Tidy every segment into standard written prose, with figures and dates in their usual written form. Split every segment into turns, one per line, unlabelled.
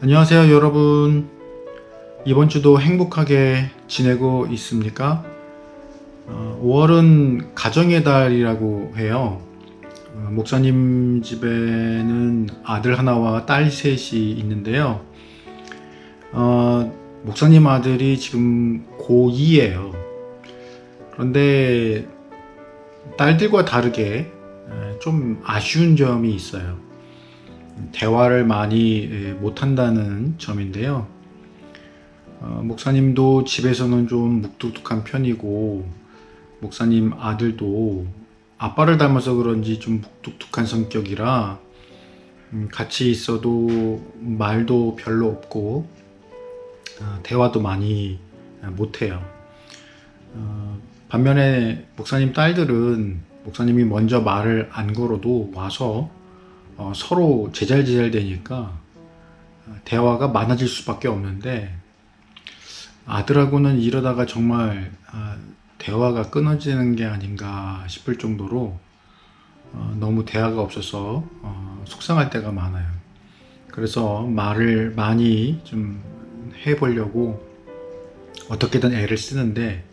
안녕하세요, 여러분. 이번 주도 행복하게 지내고 있습니까? 5월은 가정의 달이라고 해요. 목사님 집에는 아들 하나와 딸 셋이 있는데요. 목사님 아들이 지금 고2예요. 그런데 딸들과 다르게 좀 아쉬운 점이 있어요. 대화를 많이 못한다는 점인데요. 목사님도 집에서는 좀 묵뚝뚝한 편이고, 목사님 아들도 아빠를 닮아서 그런지 좀 묵뚝뚝한 성격이라 같이 있어도 말도 별로 없고 대화도 많이 못해요. 반면에 목사님 딸들은 목사님이 먼저 말을 안 걸어도 와서 서로 제잘제잘 되니까 대화가 많아질 수밖에 없는데, 아들하고는 이러다가 정말 대화가 끊어지는 게 아닌가 싶을 정도로 너무 대화가 없어서 속상할 때가 많아요. 그래서 말을 많이 좀 해보려고 어떻게든 애를 쓰는데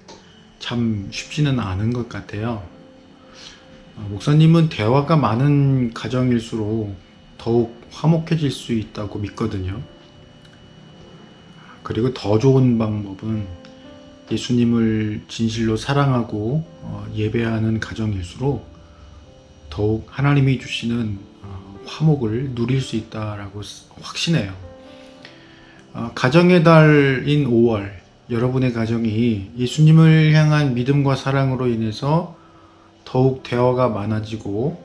참 쉽지는 않은 것 같아요. 목사님은 대화가 많은 가정일수록 더욱 화목해질 수 있다고 믿거든요. 그리고 더 좋은 방법은 예수님을 진실로 사랑하고 예배하는 가정일수록 더욱 하나님이 주시는 화목을 누릴 수 있다라고 확신해요. 가정의 달인 5월, 여러분의 가정이 예수님을 향한 믿음과 사랑으로 인해서 더욱 대화가 많아지고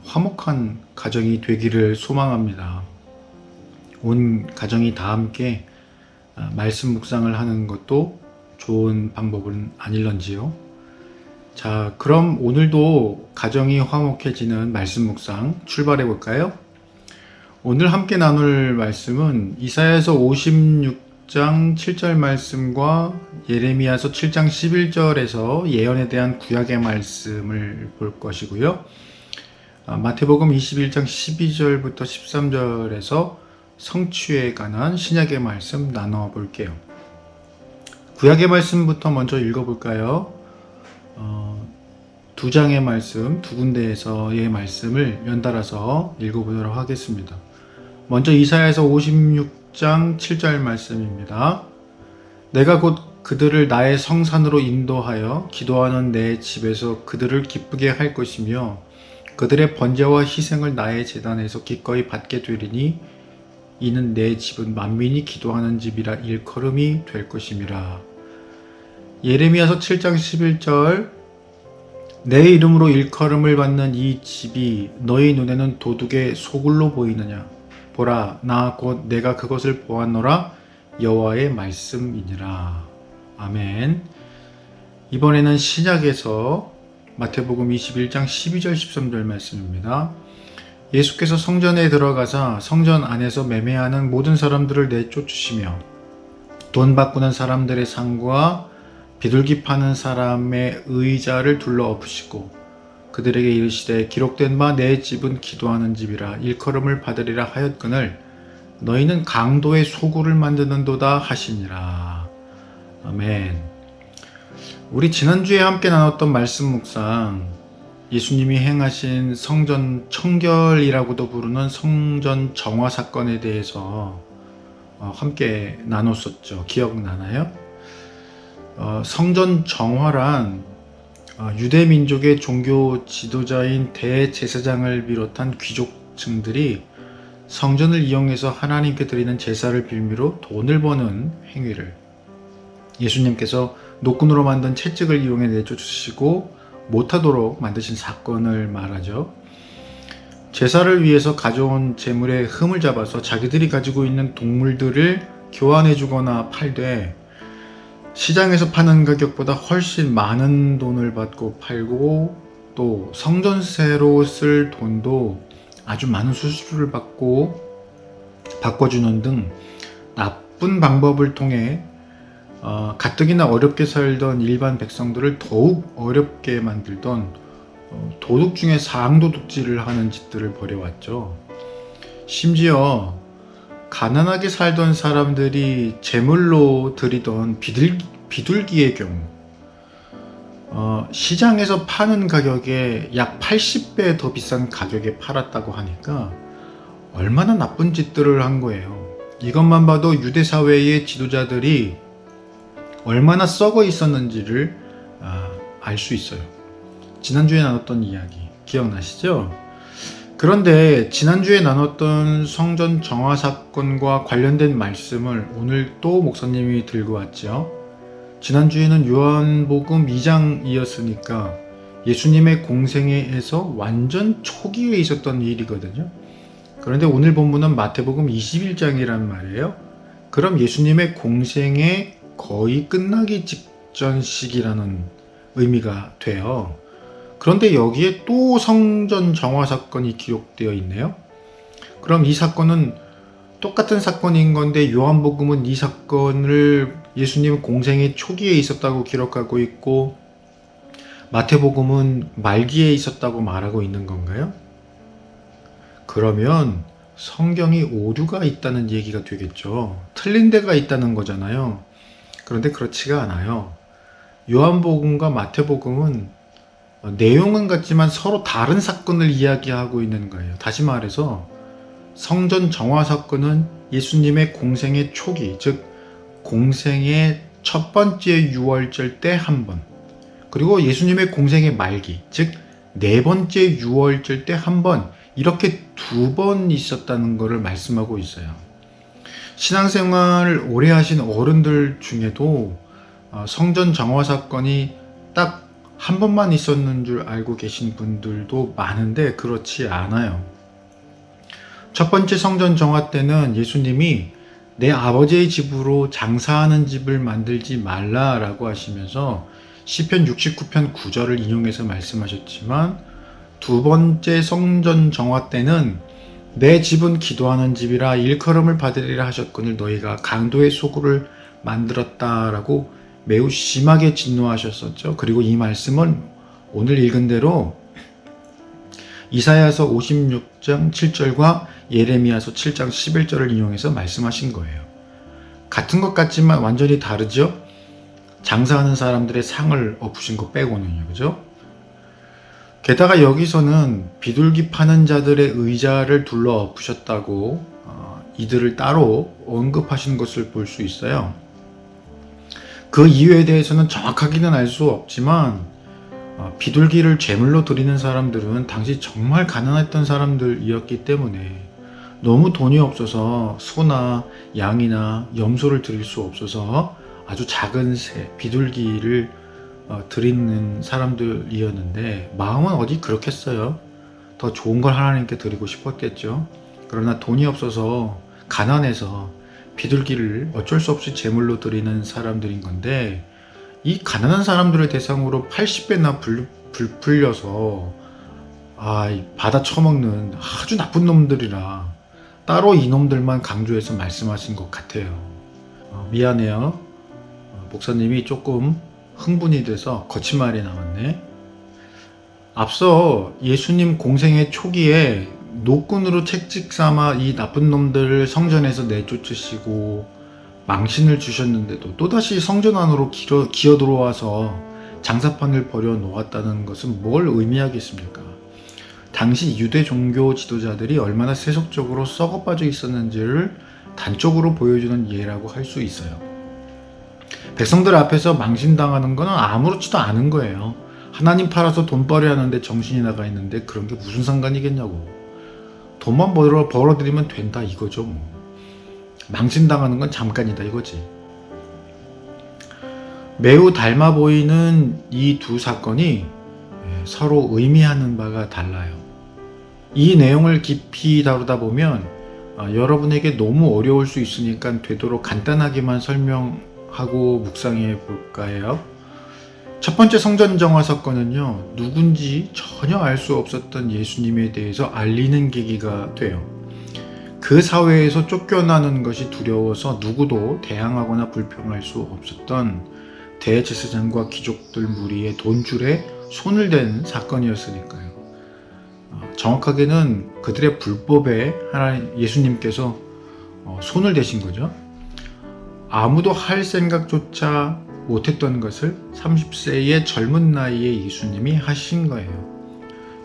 화목한 가정이 되기를 소망합니다. 온 가정이 다 함께 말씀 묵상을 하는 것도 좋은 방법은 아닐런지요. 자, 그럼 오늘도 가정이 화목해지는 말씀 묵상 출발해 볼까요? 오늘 함께 나눌 말씀은 이사야서 56장 7절 말씀과 예레미야서 7장 11절에서 예언에 대한 구약의 말씀을 볼 것이고요. 마태복음 21장 12절부터 13절에서 성취에 관한 신약의 말씀 나눠볼게요. 구약의 말씀부터 먼저 읽어볼까요? 두 장의 말씀, 두 군데에서의 말씀을 연달아서 읽어보도록 하겠습니다. 먼저 이사야서 56장 7절 말씀입니다. 내가 곧 그들을 나의 성산으로 인도하여 기도하는 내 집에서 그들을 기쁘게 할 것이며 그들의 번제와 희생을 나의 제단에서 기꺼이 받게 되리니 이는 내 집은 만민이 기도하는 집이라 일컬음이 될 것임이라. 예레미야서 7장 11절 내 이름으로 일컬음을 받는 이 집이 너희 눈에는 도둑의 소굴로 보이느냐? 보라, 나 곧 내가 그것을 보았노라. 여호와의 말씀이니라. 아멘. 이번에는 신약에서 마태복음 21장 12절 13절 말씀입니다. 예수께서 성전에 들어가사 성전 안에서 매매하는 모든 사람들을 내쫓으시며 돈 바꾸는 사람들의 상과 비둘기 파는 사람의 의자를 둘러 엎으시고 그들에게 이르시되 기록된 바 내 집은 기도하는 집이라 일컬음을 받으리라 하였거늘 너희는 강도의 소굴을 만드는도다 하시니라. 아멘. 우리 지난주에 함께 나눴던 말씀 묵상, 예수님이 행하신 성전 청결이라고도 부르는 성전 정화 사건에 대해서 함께 나눴었죠. 기억나나요? 성전 정화란 유대 민족의 종교 지도자인 대제사장을 비롯한 귀족층들이 성전을 이용해서 하나님께 드리는 제사를 빌미로 돈을 버는 행위를 예수님께서 노끈으로 만든 채찍을 이용해 내쫓으시고 못하도록 만드신 사건을 말하죠. 제사를 위해서 가져온 재물의 흠을 잡아서 자기들이 가지고 있는 동물들을 교환해 주거나 팔되 시장에서 파는 가격보다 훨씬 많은 돈을 받고 팔고, 또 성전세로 쓸 돈도 아주 많은 수수료를 받고 바꿔주는 등 나쁜 방법을 통해 가뜩이나 어렵게 살던 일반 백성들을 더욱 어렵게 만들던 도둑 중에 상도둑질을 하는 짓들을 벌여왔죠. 심지어 가난하게 살던 사람들이 제물로 드리던 비둘기의 경우 시장에서 파는 가격에 약 80배 더 비싼 가격에 팔았다고 하니까 얼마나 나쁜 짓들을 한 거예요. 이것만 봐도 유대 사회의 지도자들이 얼마나 썩어 있었는지를 알 수 있어요. 지난주에 나눴던 이야기 기억나시죠? 그런데 지난주에 나눴던 성전 정화 사건과 관련된 말씀을 오늘 또 목사님이 들고 왔죠. 지난주에는 요한복음 2장이었으니까 예수님의 공생애에서 완전 초기에 있었던 일이거든요. 그런데 오늘 본문은 마태복음 21장이란 말이에요. 그럼 예수님의 공생애 거의 끝나기 직전 시기라는 의미가 돼요. 그런데 여기에 또 성전 정화 사건이 기록되어 있네요. 그럼 이 사건은 똑같은 사건인 건데 요한복음은 이 사건을 예수님 공생의 초기에 있었다고 기록하고 있고 마태복음은 말기에 있었다고 말하고 있는 건가요? 그러면 성경이 오류가 있다는 얘기가 되겠죠. 틀린 데가 있다는 거잖아요. 그런데 그렇지가 않아요. 요한복음과 마태복음은 내용은 같지만 서로 다른 사건을 이야기하고 있는 거예요. 다시 말해서 성전 정화 사건은 예수님의 공생의 초기, 즉 공생의 첫 번째 유월절 때 한 번, 그리고 예수님의 공생의 말기, 즉 네 번째 유월절 때 한 번, 이렇게 두 번 있었다는 것을 말씀하고 있어요. 신앙생활을 오래 하신 어른들 중에도 성전 정화 사건이 딱 한 번만 있었는 줄 알고 계신 분들도 많은데 그렇지 않아요. 첫 번째 성전 정화 때는 예수님이 내 아버지의 집으로 장사하는 집을 만들지 말라라고 하시면서 시편 69편 9절을 인용해서 말씀하셨지만 두 번째 성전 정화 때는 내 집은 기도하는 집이라 일컬음을 받으리라 하셨거늘 너희가 강도의 소굴을 만들었다라고 매우 심하게 진노하셨었죠. 그리고 이 말씀은 오늘 읽은 대로 이사야서 56장 7절과 예레미야서 7장 11절을 인용해서 말씀하신 거예요. 같은 것 같지만 완전히 다르죠? 장사하는 사람들의 상을 엎으신 거 빼고는요. 그죠? 게다가 여기서는 비둘기 파는 자들의 의자를 둘러 엎으셨다고 이들을 따로 언급하신 것을 볼 수 있어요. 그 이유에 대해서는 정확하게는 알 수 없지만 비둘기를 제물로 드리는 사람들은 당시 정말 가난했던 사람들이었기 때문에 너무 돈이 없어서 소나 양이나 염소를 드릴 수 없어서 아주 작은 새, 비둘기를 드리는 사람들이었는데 마음은 어디 그렇겠어요. 더 좋은 걸 하나님께 드리고 싶었겠죠. 그러나 돈이 없어서 가난해서 비둘기를 어쩔 수 없이 제물로 드리는 사람들인 건데 이 가난한 사람들을 대상으로 80배나 불풀려서 받아 처먹는 아주 나쁜 놈들이라 따로 이놈들만 강조해서 말씀하신 것 같아요. 미안해요. 목사님이 조금 흥분이 돼서 거친 말이 나왔네. 앞서 예수님 공생의 초기에 노끈으로 채찍 삼아 이 나쁜 놈들을 성전에서 내쫓으시고 망신을 주셨는데도 또다시 성전 안으로 기어 들어와서 장사판을 벌여 놓았다는 것은 뭘 의미하겠습니까? 당시 유대 종교 지도자들이 얼마나 세속적으로 썩어 빠져 있었는지를 단적으로 보여주는 예라고 할 수 있어요. 백성들 앞에서 망신당하는 건 아무렇지도 않은 거예요. 하나님 팔아서 돈벌이 하는데 정신이 나가 있는데 그런 게 무슨 상관이겠냐고. 돈만 벌어들이면 된다 이거죠. 뭐. 망신당하는 건 잠깐이다 이거지. 매우 닮아 보이는 이 두 사건이 서로 의미하는 바가 달라요. 이 내용을 깊이 다루다 보면 여러분에게 너무 어려울 수 있으니까 되도록 간단하게만 설명하고 묵상해 볼까 해요. 첫 번째 성전 정화 사건은요, 누군지 전혀 알 수 없었던 예수님에 대해서 알리는 계기가 돼요. 그 사회에서 쫓겨나는 것이 두려워서 누구도 대항하거나 불평할 수 없었던 대제사장과 귀족들 무리의 돈줄에 손을 댄 사건이었으니까요. 정확하게는 그들의 불법에 예수님께서 손을 대신 거죠. 아무도 할 생각조차 못했던 것을 30세의 젊은 나이에 예수님이 하신 거예요.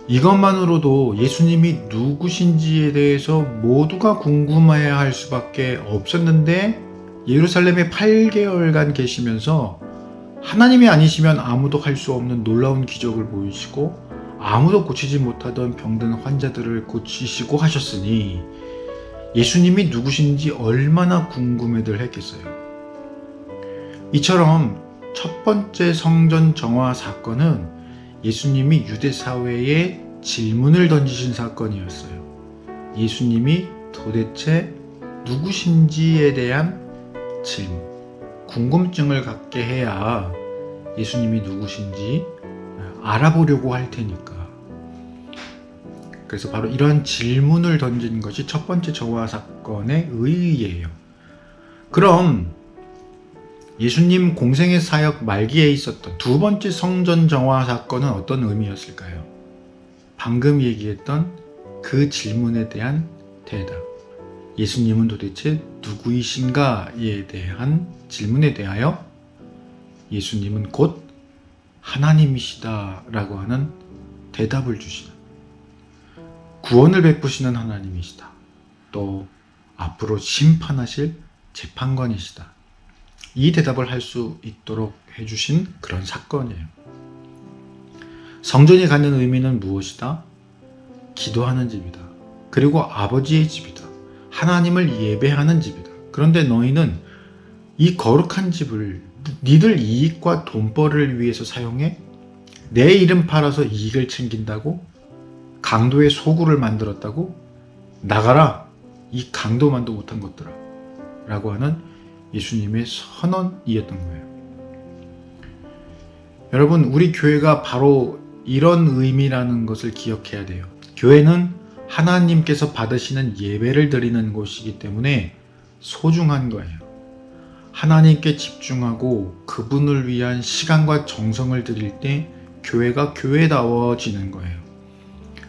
이것만으로도 예수님이 누구신지에 대해서 모두가 궁금해할 수밖에 없었는데, 예루살렘에 8개월간 계시면서 하나님이 아니시면 아무도 할 수 없는 놀라운 기적을 보이시고 아무도 고치지 못하던 병든 환자들을 고치시고 하셨으니 예수님이 누구신지 얼마나 궁금해들 했겠어요. 이처럼 첫 번째 성전 정화 사건은 예수님이 유대 사회에 질문을 던지신 사건이었어요. 예수님이 도대체 누구신지에 대한 질문, 궁금증을 갖게 해야 예수님이 누구신지 알아보려고 할 테니까. 그래서 바로 이런 질문을 던진 것이 첫 번째 정화 사건의 의의예요. 그럼 예수님 공생의 사역 말기에 있었던 두 번째 성전 정화 사건은 어떤 의미였을까요? 방금 얘기했던 그 질문에 대한 대답. 예수님은 도대체 누구이신가에 대한 질문에 대하여 예수님은 곧 하나님이시다라고 하는 대답을 주시는, 구원을 베푸시는 하나님이시다. 또 앞으로 심판하실 재판관이시다. 이 대답을 할 수 있도록 해주신 그런 사건이에요. 성전이 갖는 의미는 무엇이다? 기도하는 집이다. 그리고 아버지의 집이다. 하나님을 예배하는 집이다. 그런데 너희는 이 거룩한 집을 니들 이익과 돈벌이를 위해서 사용해 내 이름 팔아서 이익을 챙긴다고? 강도의 소굴을 만들었다고? 나가라! 이 강도만도 못한 것들아! 라고 하는 예수님의 선언이었던 거예요. 여러분, 우리 교회가 바로 이런 의미라는 것을 기억해야 돼요. 교회는 하나님께서 받으시는 예배를 드리는 곳이기 때문에 소중한 거예요. 하나님께 집중하고 그분을 위한 시간과 정성을 드릴 때 교회가 교회다워지는 거예요.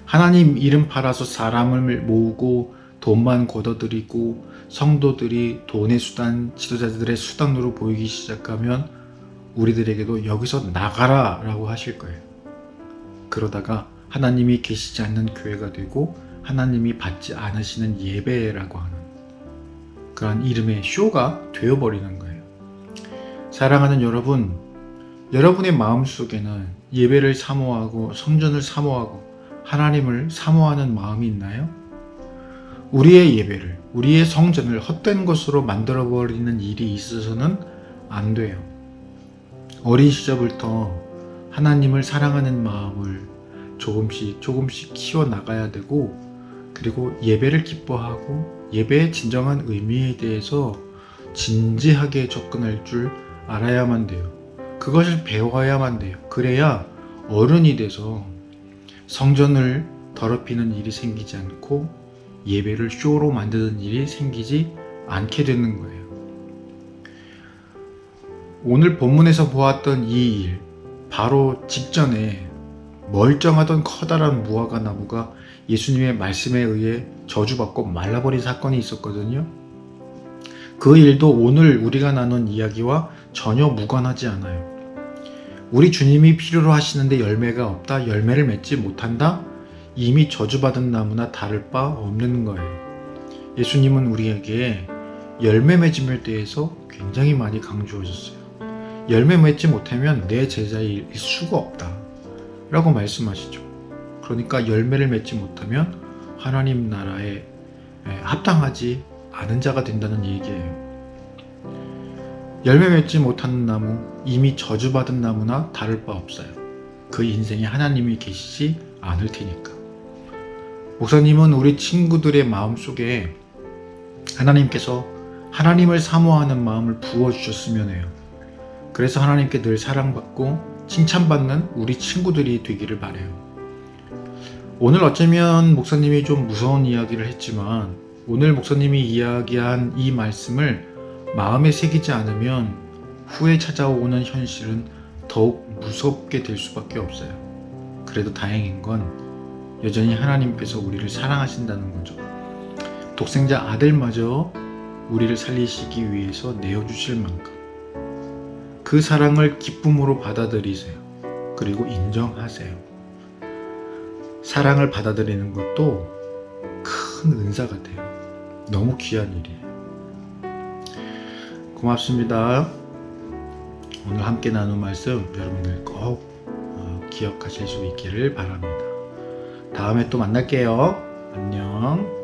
하나님 이름 팔아서 사람을 모으고 돈만 걷어들이고 성도들이 돈의 수단, 지도자들의 수단으로 보이기 시작하면 우리들에게도 여기서 나가라 라고 하실 거예요. 그러다가 하나님이 계시지 않는 교회가 되고 하나님이 받지 않으시는 예배라고 하는 그런 이름의 쇼가 되어버리는 거예요. 사랑하는 여러분, 여러분의 마음속에는 예배를 사모하고 성전을 사모하고 하나님을 사모하는 마음이 있나요? 우리의 예배를, 우리의 성전을 헛된 것으로 만들어버리는 일이 있어서는 안 돼요. 어린 시절부터 하나님을 사랑하는 마음을 조금씩 키워나가야 되고, 그리고 예배를 기뻐하고 예배의 진정한 의미에 대해서 진지하게 접근할 줄 알아야만 돼요. 그것을 배워야만 돼요. 그래야 어른이 돼서 성전을 더럽히는 일이 생기지 않고 예배를 쇼로 만드는 일이 생기지 않게 되는 거예요. 오늘 본문에서 보았던 이 일, 바로 직전에 멀쩡하던 커다란 무화과 나무가 예수님의 말씀에 의해 저주받고 말라버린 사건이 있었거든요. 그 일도 오늘 우리가 나눈 이야기와 전혀 무관하지 않아요. 우리 주님이 필요로 하시는데 열매가 없다, 열매를 맺지 못한다, 이미 저주받은 나무나 다를 바 없는 거예요. 예수님은 우리에게 열매 맺음에 대해서 굉장히 많이 강조하셨어요. 열매 맺지 못하면 내 제자일 수가 없다 라고 말씀하시죠. 그러니까 열매를 맺지 못하면 하나님 나라에 합당하지 않은 자가 된다는 얘기예요. 열매 맺지 못하는 나무, 이미 저주받은 나무나 다를 바 없어요. 그 인생에 하나님이 계시지 않을 테니까. 목사님은 우리 친구들의 마음속에 하나님께서 하나님을 사모하는 마음을 부어주셨으면 해요. 그래서 하나님께 늘 사랑받고 칭찬받는 우리 친구들이 되기를 바라요. 오늘 어쩌면 목사님이 좀 무서운 이야기를 했지만, 오늘 목사님이 이야기한 이 말씀을 마음에 새기지 않으면 후에 찾아오는 현실은 더욱 무섭게 될 수밖에 없어요. 그래도 다행인 건 여전히 하나님께서 우리를 사랑하신다는 거죠. 독생자 아들마저 우리를 살리시기 위해서 내어주실 만큼 그 사랑을 기쁨으로 받아들이세요. 그리고 인정하세요. 사랑을 받아들이는 것도 큰 은사 같아요. 너무 귀한 일이에요. 고맙습니다. 오늘 함께 나눈 말씀 여러분들 꼭 기억하실 수 있기를 바랍니다. 다음에 또 만날게요. 안녕.